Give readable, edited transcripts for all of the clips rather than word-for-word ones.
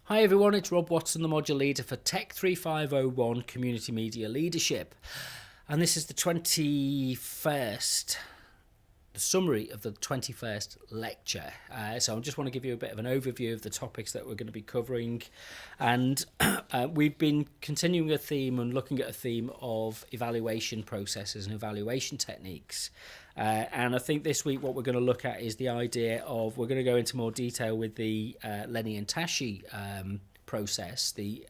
Hi everyone, it's Rob Watson, the Module Leader for TECH3501 Community Media Leadership. And this is the 21st, the summary of the 21st lecture. So I just want to give you a bit of an overview of the topics that we're going to be covering. And we've been continuing a theme and looking at a theme of evaluation processes and evaluation techniques. And I think this week what we're going to look at is the idea of, we're going to go into more detail with the Lenny and Tashi process, the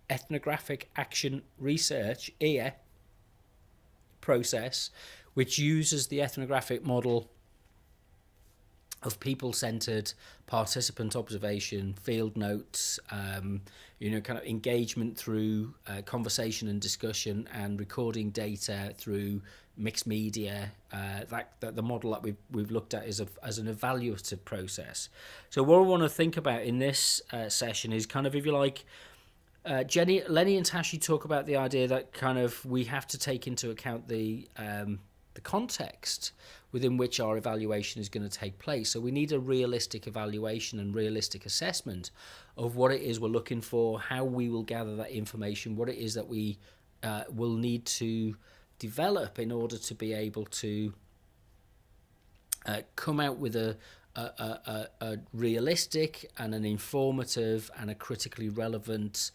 ethnographic action research, EAR process, which uses the ethnographic model of people-centered participant observation, field notes, kind of engagement through conversation and discussion, and recording data through mixed media. That the model that we've looked at is as an evaluative process. So what I want to think about in this session is kind of, if you like, Lenny and Tashi talk about the idea that kind of we have to take into account the context within which our evaluation is going to take place. So we need a realistic evaluation and realistic assessment of what it is we're looking for, how we will gather that information, what it is that we will need to develop in order to be able to come out with a realistic and an informative and a critically relevant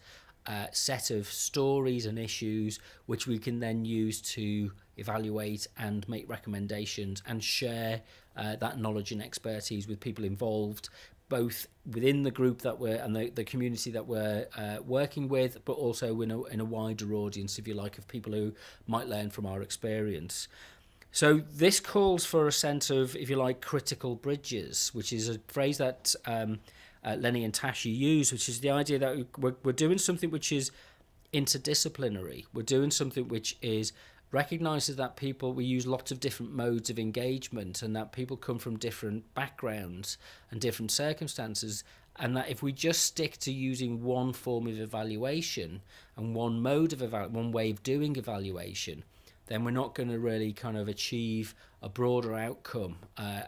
set of stories and issues which we can then use to evaluate and make recommendations and share that knowledge and expertise with people involved, both within the group that we're and the community that we're working with, but also in a wider audience, if you like, of people who might learn from our experience. So this calls for a sense of, if you like, critical bridges, which is a phrase that Lenny and Tashi use, which is the idea that we're doing something which is interdisciplinary. We're doing something which is recognises that we use lots of different modes of engagement, and that people come from different backgrounds and different circumstances, and that if we just stick to using one form of evaluation and one mode of one way of doing evaluation, then we're not going to really kind of achieve a broader outcome,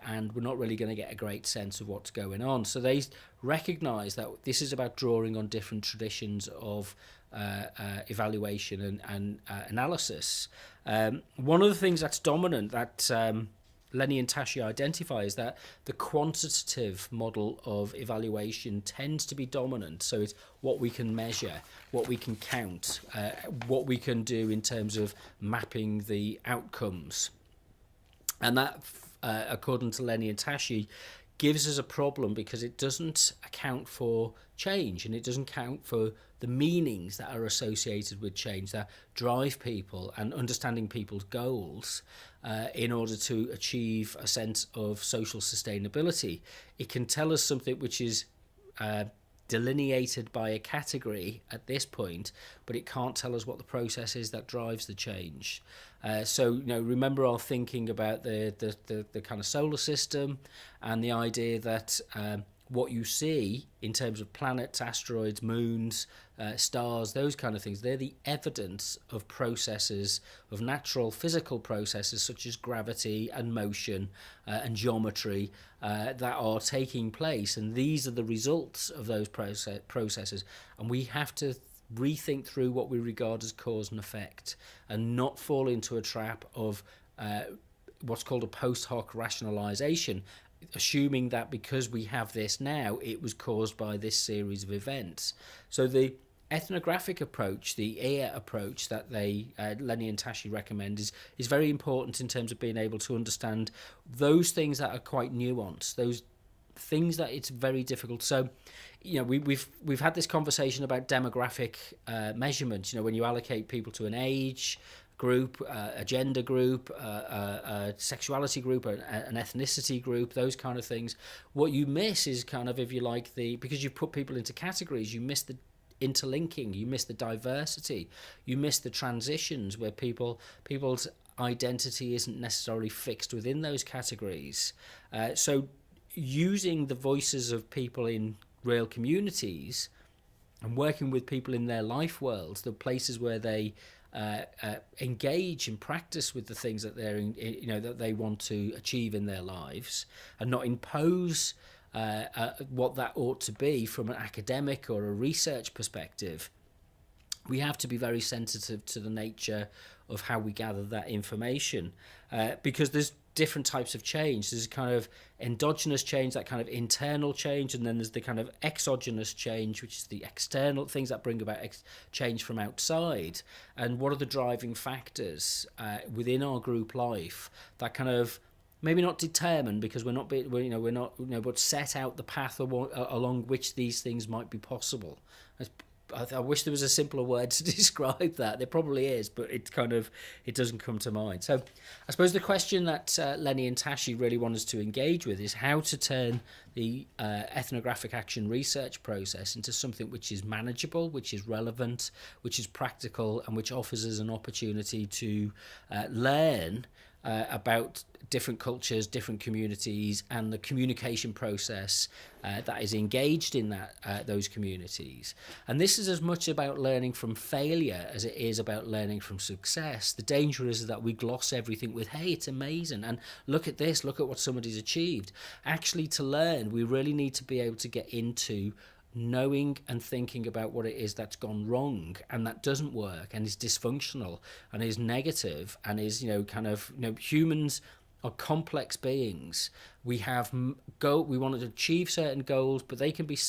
and we're not really going to get a great sense of what's going on. So they recognise that this is about drawing on different traditions of evaluation and analysis. One of the things that's dominant that Lenny and Tashi identify is that the quantitative model of evaluation tends to be dominant. So it's what we can measure, what we can count, what we can do in terms of mapping the outcomes. And that, according to Lenny and Tashi, gives us a problem because it doesn't account for change, and it doesn't account for the meanings that are associated with change that drive people and understanding people's goals in order to achieve a sense of social sustainability. It can tell us something which is delineated by a category at this point, but it can't tell us what the process is that drives the change. So remember our thinking about the kind of solar system and the idea that what you see in terms of planets, asteroids, moons, stars, those kind of things, they're the evidence of processes, of natural physical processes such as gravity and motion and geometry that are taking place. And these are the results of those processes. And we have to rethink through what we regard as cause and effect, and not fall into a trap of what's called a post hoc rationalization, assuming that because we have this now, it was caused by this series of events. So the ethnographic approach, the EAR approach that Lenny and Tashi recommend is very important in terms of being able to understand those things that are quite nuanced, those things that it's very difficult. So, we've had this conversation about demographic measurements. When you allocate people to an age group, a gender group, a sexuality group, an ethnicity group, those kind of things. What you miss is kind of, if you like, because you put people into categories, you miss the interlinking, you miss the diversity, you miss the transitions where people's identity isn't necessarily fixed within those categories. So using the voices of people in real communities and working with people in their life worlds, the places where they engage and practice with the things that that they want to achieve in their lives, and not impose what that ought to be from an academic or a research perspective, we have to be very sensitive to the nature of how we gather that information, because there's different types of change. There's kind of endogenous change, that kind of internal change, and then there's the kind of exogenous change, which is the external things that bring about change from outside. And what are the driving factors within our group life that kind of maybe not determine, because we're not, but set out the path along which these things might be possible. I wish there was a simpler word to describe that. There probably is, but it doesn't come to mind. So I suppose the question that Lenny and Tashi really want us to engage with is how to turn the ethnographic action research process into something which is manageable, which is relevant, which is practical, and which offers us an opportunity to learn about different cultures, different communities, and the communication process that is engaged in those communities. And this is as much about learning from failure as it is about learning from success. The danger is that we gloss everything with, hey, it's amazing, and look at this, look at what somebody's achieved. Actually, to learn, we really need to be able to get into knowing and thinking about what it is that's gone wrong and that doesn't work and is dysfunctional and is negative and is, humans are complex beings. We have we want to achieve certain goals, but they can be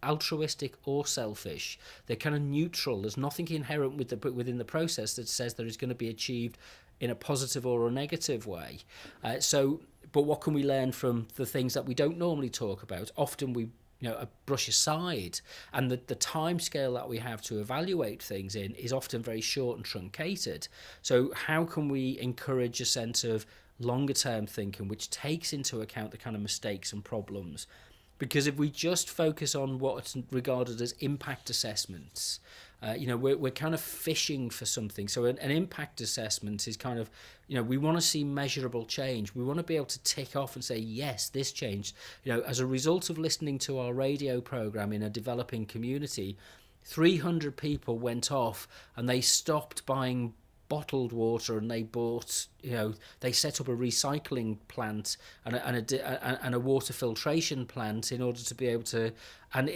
altruistic or selfish. They're kind of neutral. There's nothing inherent within the process that says that it's going to be achieved in a positive or a negative way. But what can we learn from the things that we don't normally talk about? Often we brush aside, and the time scale that we have to evaluate things in is often very short and truncated. So how can we encourage a sense of longer term thinking which takes into account the kind of mistakes and problems? Because if we just focus on what's regarded as impact assessments, we're kind of fishing for something. So an impact assessment is kind of, we want to see measurable change. We want to be able to tick off and say, yes, this changed. As a result of listening to our radio program in a developing community, 300 people went off and they stopped buying bottled water, and they bought, they set up a recycling plant and a water filtration plant in order to be able to, and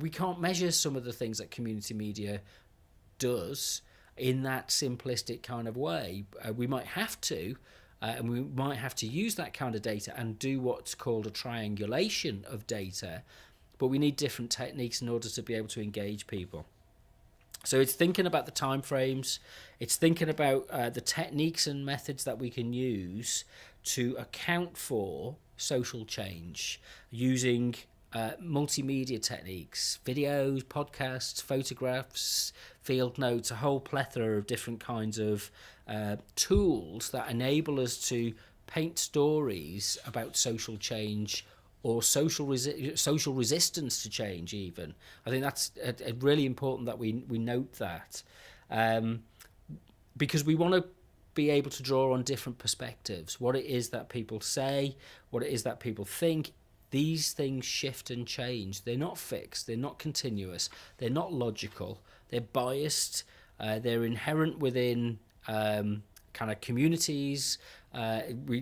we can't measure some of the things that community media does in that simplistic kind of way. We might have to, and we might have to use that kind of data and do what's called a triangulation of data, but we need different techniques in order to be able to engage people. So it's thinking about the time frames, it's thinking about the techniques and methods that we can use to account for social change using multimedia techniques, videos, podcasts, photographs, field notes, a whole plethora of different kinds of tools that enable us to paint stories about social change or social resistance to change even. I think that's really important that we note that, because we want to be able to draw on different perspectives, what it is that people say, what it is that people think. These things shift and change. They're not fixed, they're not continuous, they're not logical, they're biased, they're inherent within kind of communities.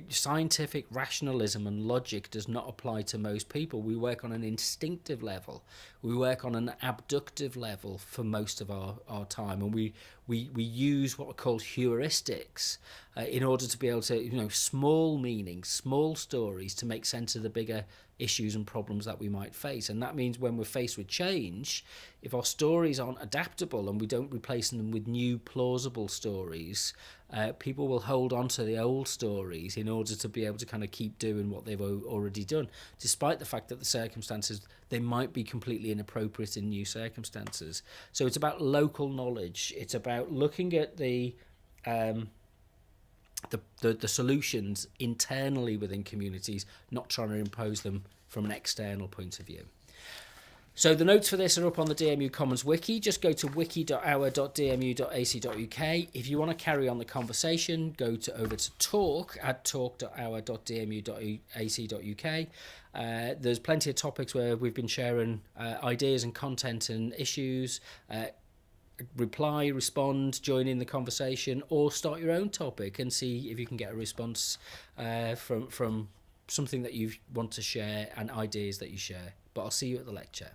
Scientific rationalism and logic does not apply to most people. We work on an instinctive level. We work on an abductive level for most of our time, and we use what are called heuristics in order to be able to, small meanings, small stories to make sense of the bigger issues and problems that we might face. And that means when we're faced with change, if our stories aren't adaptable and we don't replace them with new plausible stories, people will hold on to the old stories in order to be able to kind of keep doing what they've already done, despite the fact that the circumstances, they might be completely inappropriate in new circumstances. So it's about local knowledge. It's about looking at the solutions internally within communities, not trying to impose them from an external point of view. So the notes for this are up on the DMU Commons wiki. Just go to wiki.our.dmu.ac.uk. If you want to carry on the conversation, go over to talk@our.dmu.ac.uk. There's plenty of topics where we've been sharing ideas and content and issues. Reply, respond, join in the conversation, or start your own topic and see if you can get a response from something that you want to share and ideas that you share. But I'll see you at the lecture.